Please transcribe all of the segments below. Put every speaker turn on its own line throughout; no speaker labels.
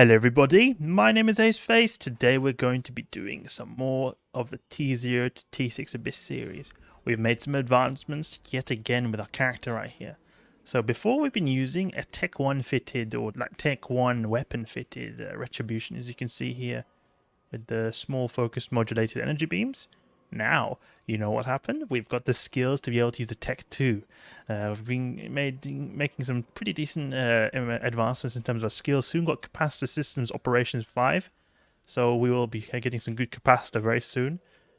Hello everybody, my name is Aceface. Today we're going to be doing some more of the T0 to T6 Abyss series. We've made some advancements yet again with our character right here. So before we've been using a Tech 1 fitted or like Tech 1 weapon fitted Retribution, as you can see here with the small focused modulated energy beams. Now, you know what happened? We've got the skills to be able to use the Tech 2. We've been making some pretty decent advancements in terms of our skills. Soon got Capacitor Systems Operations 5. So we will be getting some good capacitor very soon.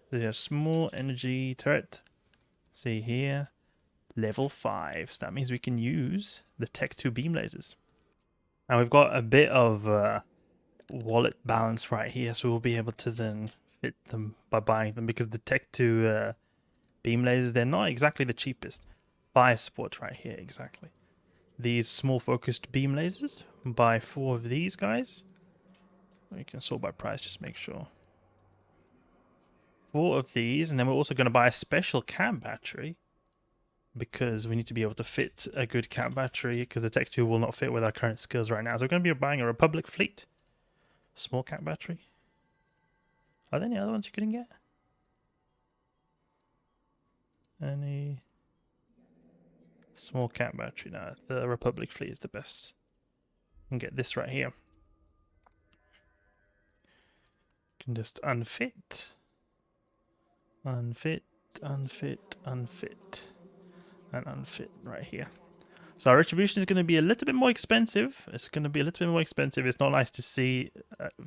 There's a small energy turret. See here. Level 5. So that means we can use the Tech 2 beam lasers. Now we've got a bit of wallet balance right here. So we'll be able to then fit them by buying them, because the Tech 2 beam lasers, they're not exactly the cheapest. Fire support right here, exactly. These small focused beam lasers, buy 4 of these guys. You can sort by price, just make sure. 4 of these, and then we're also going to buy a special cam battery, because we need to be able to fit a good cam battery, because the Tech 2 will not fit with our current skills right now. So we're going to be buying a Republic fleet. Small cam battery. Are there any other ones you couldn't get? Any small cap battery? No, the Republic fleet is the best. You can get this right here. You can just unfit, unfit, unfit, unfit, and unfit right here. So our Retribution is going to be a little bit more expensive. It's going to be a little bit more expensive. It's not nice to see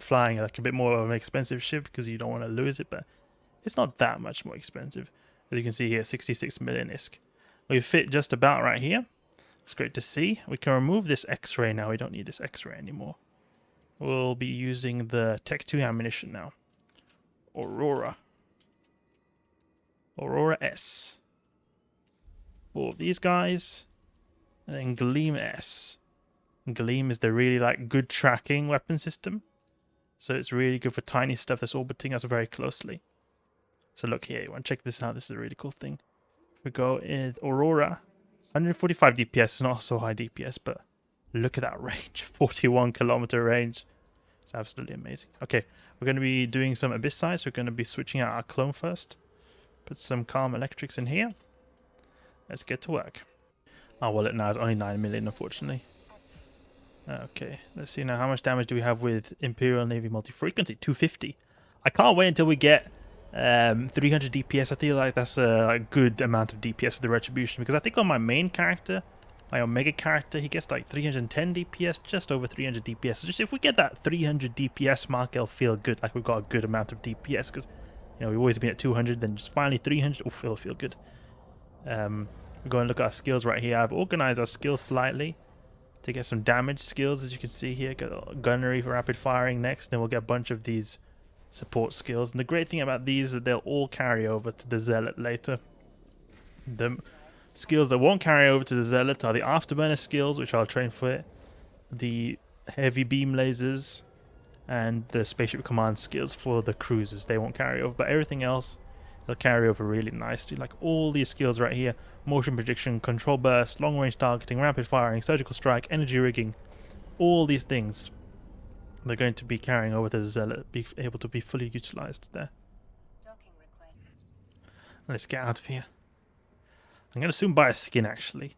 flying like a bit more of an expensive ship, because you don't want to lose it, but it's not that much more expensive. As you can see here, 66 million ISK. We fit just about right here. It's great to see. We can remove this X-ray now. We don't need this X-ray anymore. We'll be using the Tech 2 ammunition now. Aurora. Aurora S. 4 of these guys. And then Gleam S. Gleam is the really good tracking weapon system. So it's really good for tiny stuff that's orbiting us very closely. So look here, you want to check this out. This is a really cool thing. If we go in Aurora, 145 DPS is not so high DPS, but look at that range. 41 kilometer range. It's absolutely amazing. Okay, we're going to be doing some Abyss size. We're going to be switching out our clone first. Put some Calm Electrics in here. Let's get to work. Our wallet now is only 9 million, unfortunately. Okay, let's see now. How much damage do we have with Imperial Navy Multifrequency? 250. I can't wait until we get 300 DPS. I feel like that's a good amount of DPS for the Retribution, because I think on my main character, my Omega character, he gets like 310 DPS, just over 300 DPS. So just if we get that 300 DPS mark, it'll feel good, like we've got a good amount of DPS, because we've always been at 200, then just finally 300, it'll feel good. We're going to look at our skills right here. I've organized our skills slightly to get some damage skills, as you can see here. Got gunnery for rapid firing next, then we'll get a bunch of these support skills. And the great thing about these is that they'll all carry over to the Zealot later. The skills that won't carry over to the Zealot are the Afterburner skills, which I'll train for it, the heavy beam lasers, and the spaceship command skills for the cruisers. They won't carry over, but everything else, they'll carry over really nicely. Like all these skills right here: motion prediction, control burst, long range targeting, rapid firing, surgical strike, energy rigging. All these things, they're going to be carrying over to the Zealot, be able to be fully utilized there. Let's get out of here. I'm going to soon buy a skin, actually.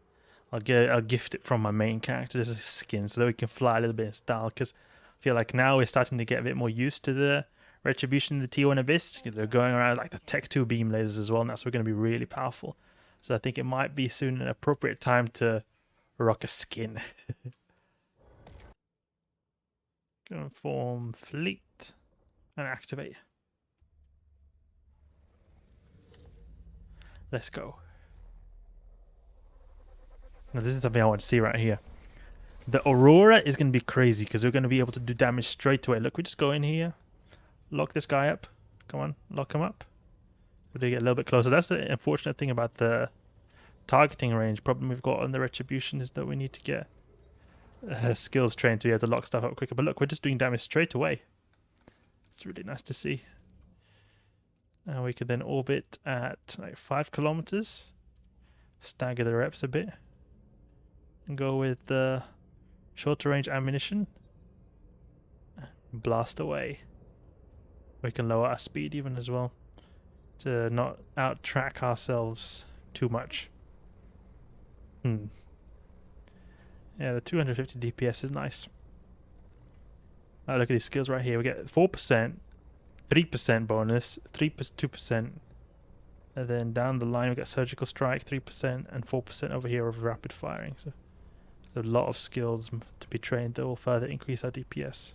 I'll gift it from my main character as a skin, so that we can fly a little bit in style, because I feel like now we're starting to get a bit more used to the Retribution, the T1 Abyss. They're going around like the Tech 2 beam lasers as well now, so we're going to be really powerful. So I think it might be soon an appropriate time to rock a skin. Gonna form fleet and activate. Let's go. Now this is something I want to see right here. The Aurora is going to be crazy, because we're going to be able to do damage straight away. Look, we just go in here, lock this guy up. Come on, lock him up. To get a little bit closer. That's the unfortunate thing about the targeting range problem we've got on the Retribution, is that we need to get skills trained to be able to lock stuff up quicker. But look, we're just doing damage straight away. It's really nice to see. And we could then orbit at like 5 kilometers, stagger the reps a bit, and go with the shorter range ammunition. blast away. We can lower our speed even as well to not out-track ourselves too much. Yeah, the 250 DPS is nice. Look at these skills right here. We get 4%, 3% bonus, 2%, and then down the line we get surgical strike, 3%, and 4% over here of rapid firing. So there's a lot of skills to be trained that will further increase our DPS.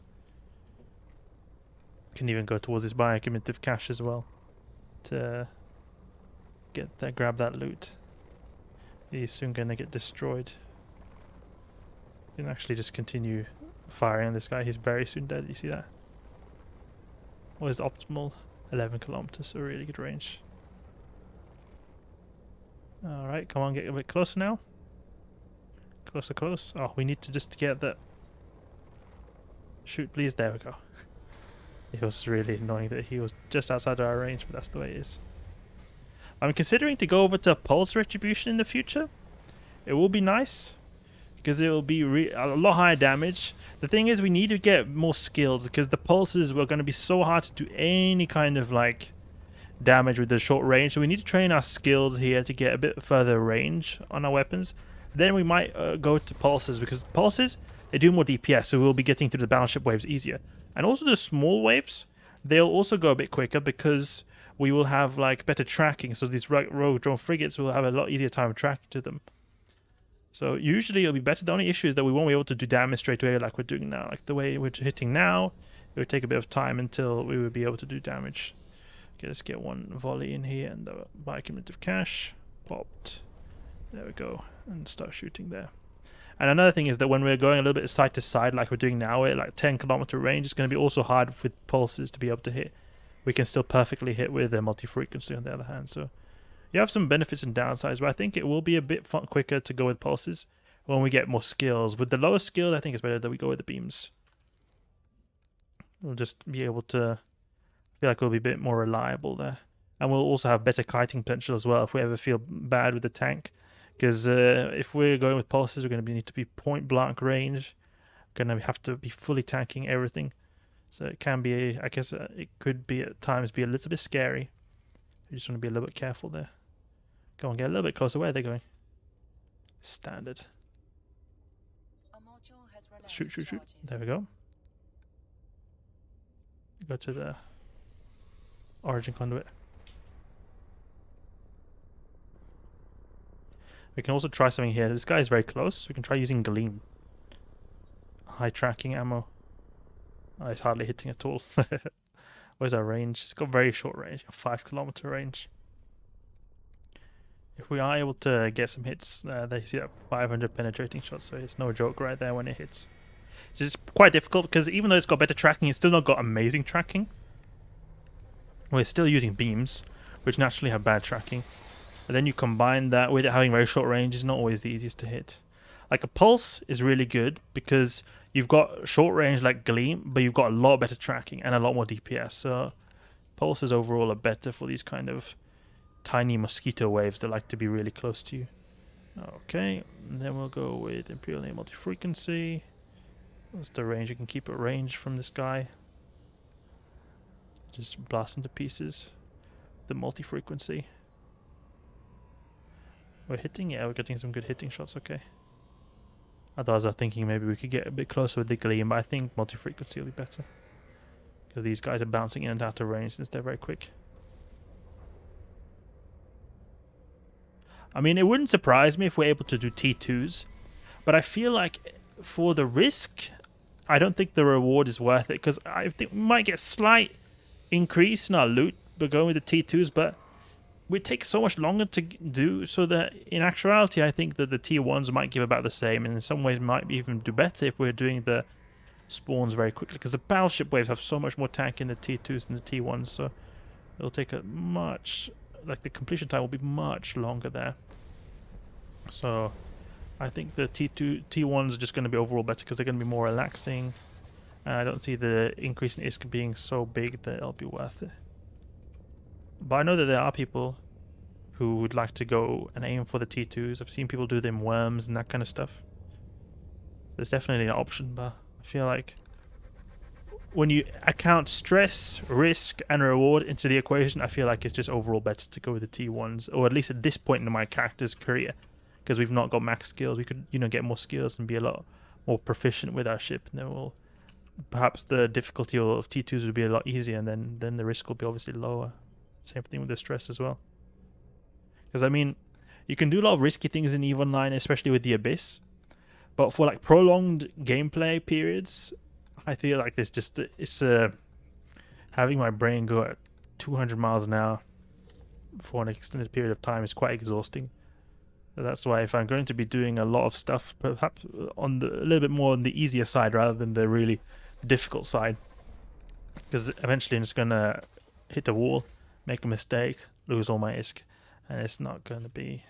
Can even go towards this bioaccumulative cache as well to get that, grab that loot. He's soon gonna get destroyed. You can actually just continue firing on this guy. He's very soon dead. You see that? What is optimal? 11 kilometers, so really good range. Alright, come on, get a bit closer now. Closer, close. Oh, we need to just get that. Shoot, please. There we go. It was really annoying that he was just outside of our range, but that's the way it is. I'm considering to go over to pulse retribution in the future. It will be nice because it will be a lot higher damage. The thing is, we need to get more skills because the pulses were going to be so hard to do any kind of like damage with the short range. So we need to train our skills here to get a bit further range on our weapons. Then we might go to pulses because pulses, they do more DPS, so we'll be getting through the battleship waves easier. And also the small waves, they'll also go a bit quicker because we will have like better tracking. So these rogue drone frigates will have a lot easier time tracking to them. So usually it'll be better. The only issue is that we won't be able to do damage straight away like we're doing now. Like the way we're hitting now, it would take a bit of time until we would be able to do damage. Okay, let's get one volley in here and the bioaccumulative cache popped. There we go, and start shooting there. And another thing is that when we're going a little bit side to side like we're doing now, we're at like 10-kilometer range. It's going to be also hard with pulses to be able to hit. We can still perfectly hit with the multi-frequency on the other hand. So you have some benefits and downsides, but I think it will be a bit quicker to go with pulses when we get more skills. With the lower skills, I think it's better that we go with the beams. We'll just be able to feel like we'll be a bit more reliable there. And we'll also have better kiting potential as well if we ever feel bad with the tank. Because if we're going with pulses, we're going to need to be point blank range. We're going to have to be fully tanking everything. So it can be, I guess it could be at times be a little bit scary. You just want to be a little bit careful there. Go on, get a little bit closer. Where are they going? Standard. Shoot, shoot, shoot. There we go. Go to the origin conduit. We can also try something here. This guy is very close. We can try using Gleam. High tracking ammo. Oh, it's hardly hitting at all. Where's our range? It's got very short range. 5-kilometer range. If we are able to get some hits, they see that 500 penetrating shots, so it's no joke right there when it hits. It's just quite difficult because even though it's got better tracking, it's still not got amazing tracking. We're still using beams, which naturally have bad tracking. And then you combine that with it having very short range, it's not always the easiest to hit. Like a pulse is really good because you've got short range like Gleam, but you've got a lot better tracking and a lot more DPS. So pulses overall are better for these kind of tiny mosquito waves that like to be really close to you. Okay, and then we'll go with Imperial and Multifrequency. What's the range? You can keep a range from this guy. Just blast him to pieces. The Multifrequency. We're hitting? Yeah, we're getting some good hitting shots, okay. Otherwise, I'm thinking maybe we could get a bit closer with the Gleam, but I think Multi-Frequency will be better. Because these guys are bouncing in and out of range since they're very quick. I mean, it wouldn't surprise me if we're able to do T2s, but I feel like for the risk, I don't think the reward is worth it, because I think we might get a slight increase in our loot by going with the T2s, but would take so much longer to do, so that in actuality I think that the T1s might give about the same, and in some ways might even do better if we're doing the spawns very quickly, because the battleship waves have so much more tank in the T2s than the T1s, so it'll take a much, like the completion time will be much longer there. So I think the T1s are just going to be overall better because they're going to be more relaxing, and I don't see the increase in ISK being so big that it'll be worth it. But I know that there are people who would like to go and aim for the T2s. I've seen people do them worms and that kind of stuff. So it's definitely an option, but I feel like when you account stress, risk, and reward into the equation, I feel like it's just overall better to go with the T1s, or at least at this point in my character's career, because we've not got max skills. We could, get more skills and be a lot more proficient with our ship, and then we'll perhaps the difficulty of T2s would be a lot easier, and then the risk will be obviously lower. Same thing with the stress as well. Because I mean, you can do a lot of risky things in EVE Online, especially with the Abyss, but for like prolonged gameplay periods, I feel like having my brain go at 200 miles an hour for an extended period of time is quite exhausting. So that's why if I'm going to be doing a lot of stuff, perhaps a little bit more on the easier side rather than the really difficult side, because eventually I'm just gonna hit a wall, make a mistake, lose all my ISK, and it's not going to be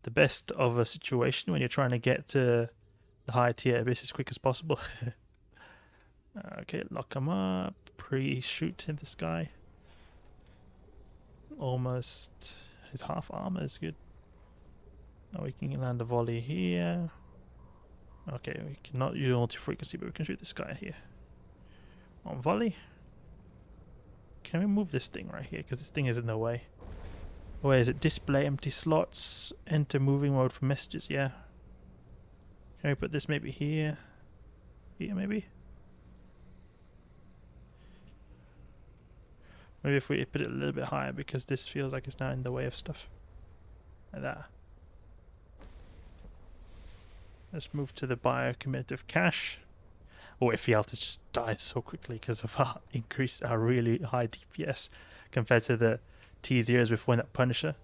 the best of a situation when you're trying to get to the high tier Abyss as quick as possible. Okay, lock him up, pre-shoot him, this guy. Almost, his half armor is good. Now we can land a volley here. Okay, we cannot use multi-frequency, but we can shoot this guy here. On volley. Can we move this thing right here? Because this thing is in the way. Where is it? Display empty slots. Enter moving mode for messages. Yeah. Can we put this maybe here? Here maybe? Maybe if we put it a little bit higher, because this feels like it's now in the way of stuff. Like that. Let's move to the biocommutative cache. Oh, Ephialtes just dies so quickly because of our really high DPS compared to the T0s before in that Punisher.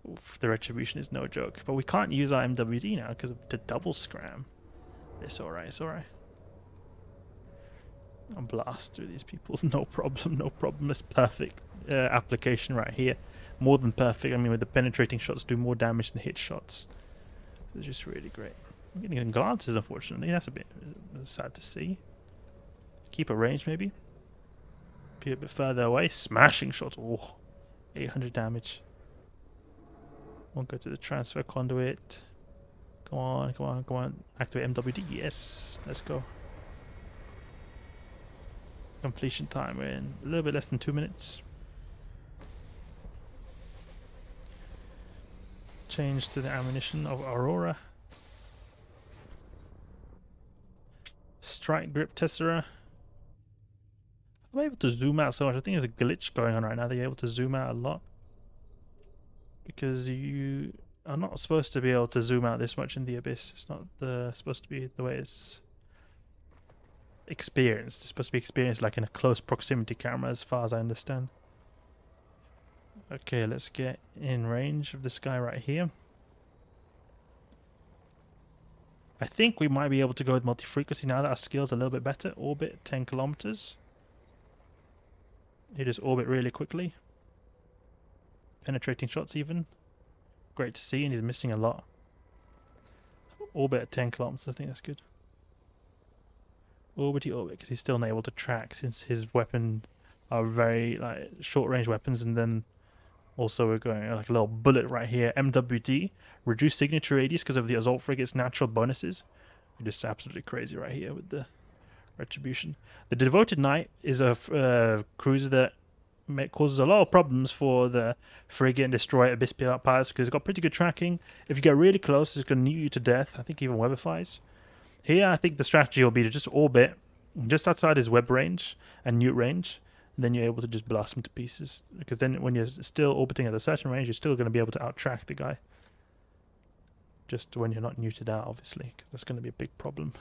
Oof, the Retribution is no joke. But we can't use our MWD now because of the double scram. It's alright, it's alright. I'll blast through these people. No problem, no problem. It's perfect application right here. More than perfect. I mean, with the penetrating shots do more damage than hit shots. So it's just really great. I'm getting glances, unfortunately. That's a bit sad to see. Keep a range, maybe. Be a bit further away. Smashing shots. Oh, 800 damage. Won't go to the transfer conduit. Come on, come on, come on. Activate MWD. Yes, let's go. Completion time, we're in a little bit less than 2 minutes. Change to the ammunition of Aurora. Strike grip tessera. I'm able to zoom out so much. I think there's a glitch going on right now that you're able to zoom out a lot, because you are not supposed to be able to zoom out this much in the Abyss. It's not supposed to be the way it's experienced. It's supposed to be experienced like in a close proximity camera, as far as I understand. Okay, let's get in range of this guy right here. I think we might be able to go with multi-frequency now that our skill's a little bit better. Orbit, 10 kilometers. You just orbit really quickly. Penetrating shots even. Great to see, and he's missing a lot. Orbit at 10 kilometers, I think that's good. Orbity orbit, because he's still not able to track since his weapon are very like short-range weapons, and then also we're going like a little bullet right here. MWD, reduce signature radius because of the assault frigate's natural bonuses. We're just absolutely crazy right here with the Retribution. The Devoted Knight is a cruiser that causes a lot of problems for the frigate and destroyer Abyss pilots because it's got pretty good tracking. If you get really close, it's going to nuke you to death. I think even webifies. Here, I think the strategy will be to just orbit just outside his web range and nuke range. And then you're able to just blast him to pieces. Because then when you're still orbiting at a certain range, you're still going to be able to out-track the guy. Just when you're not neutered out, obviously, because that's going to be a big problem.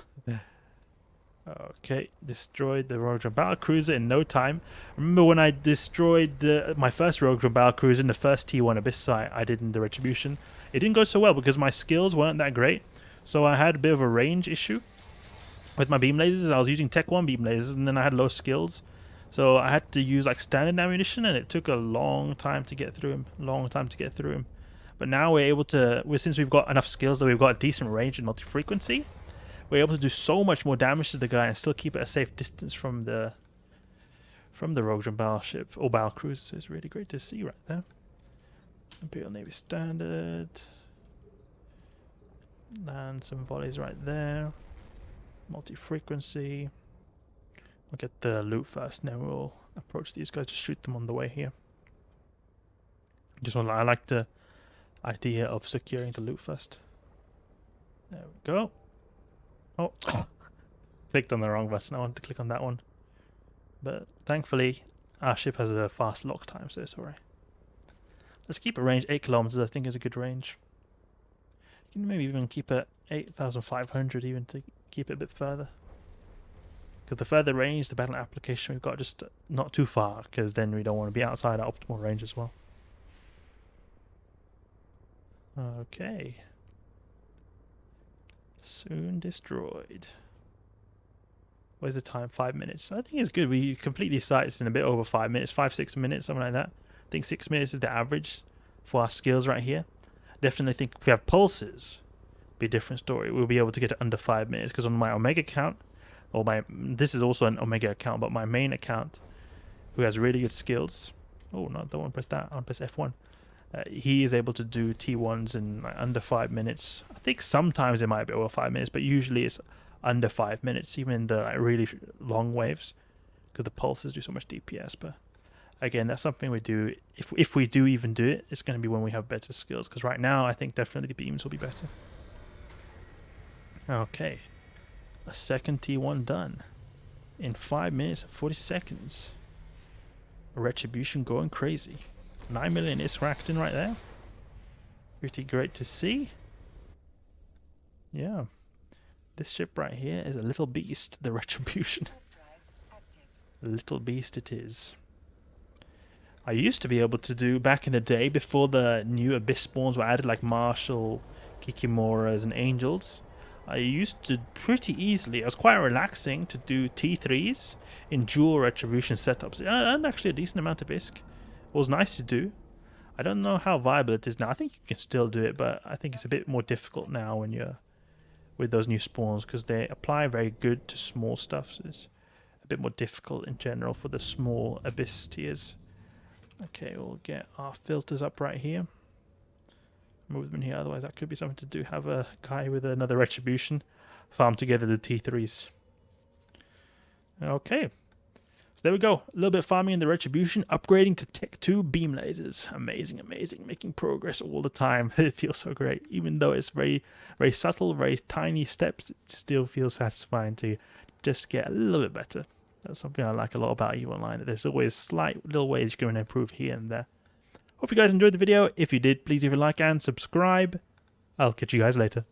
Okay, destroyed the Rogue Drone Battle Cruiser in no time. Remember when I destroyed my first Rogue Drone Battle Cruiser in the first T1 Abyss site I did in the Retribution? It didn't go so well because my skills weren't that great. So I had a bit of a range issue with my beam lasers. I was using Tech 1 beam lasers, and then I had low skills. So I had to use like standard ammunition, and it took a long time to get through him. But now we're able to, since we've got enough skills that we've got a decent range and multi-frequency, we're able to do so much more damage to the guy and still keep it a safe distance from the Rogue Drone battleship or battle cruiser. So it's really great to see right there. Imperial Navy Standard. Land some volleys right there. Multi-frequency. I'll get the loot first, and then we'll approach these guys. Just shoot them on the way here. I like the idea of securing the loot first. There we go. Oh, clicked on the wrong button. I wanted to click on that one. But thankfully, our ship has a fast lock time, so it's alright. Let's keep a range 8 kilometers. I think is a good range. You can maybe even keep it 8,500 even to keep it a bit further. Because the further range, the better application we've got, just not too far, because then we don't want to be outside our optimal range as well. Okay. Soon destroyed. What is the time? 5 minutes. I think it's good. We complete these sites in a bit over 5 minutes, 5-6 minutes, something like that. I think 6 minutes is the average for our skills right here. Definitely think if we have pulses, it'll be a different story. We'll be able to get it under 5 minutes, because on my Omega account, or this is also an Omega account, but my main account, who has really good skills. Oh, no, I don't want to press that. I want to press F1. He is able to do T1s in under 5 minutes. I think sometimes it might be over 5 minutes, but usually it's under 5 minutes, even in the really long waves, because the pulses do so much DPS. But again, that's something we do. If we do even do it, it's going to be when we have better skills, because right now I think definitely the beams will be better. Okay, a second T1 done in 5 minutes and 40 seconds. Retribution going crazy. 9 million is racked in right there. Pretty great to see. Yeah. This ship right here is a little beast, the Retribution. A little beast it is. I used to be able to do, back in the day, before the new Abyss spawns were added, like Marshall, Kikimoras, and Angels, I used to pretty easily, it was quite relaxing to do T3s in dual Retribution setups. And actually a decent amount of ISK. It was nice to do. I don't know how viable it is now. I think you can still do it, but I think it's a bit more difficult now when you're with those new spawns, because they apply very good to small stuff. So it's a bit more difficult in general for the small Abyss tiers. Okay, we'll get our filters up right here. Move them in here, otherwise that could be something to do. Have a guy with another Retribution farm together the T3s. Okay. So there we go. A little bit of farming in the Retribution, upgrading to Tech 2 beam lasers. Amazing, amazing. Making progress all the time. It feels so great. Even though it's very, very subtle, very tiny steps, it still feels satisfying to just get a little bit better. That's something I like a lot about EVE Online. That there's always slight little ways you can improve here and there. Hope you guys enjoyed the video. If you did, please leave a like and subscribe. I'll catch you guys later.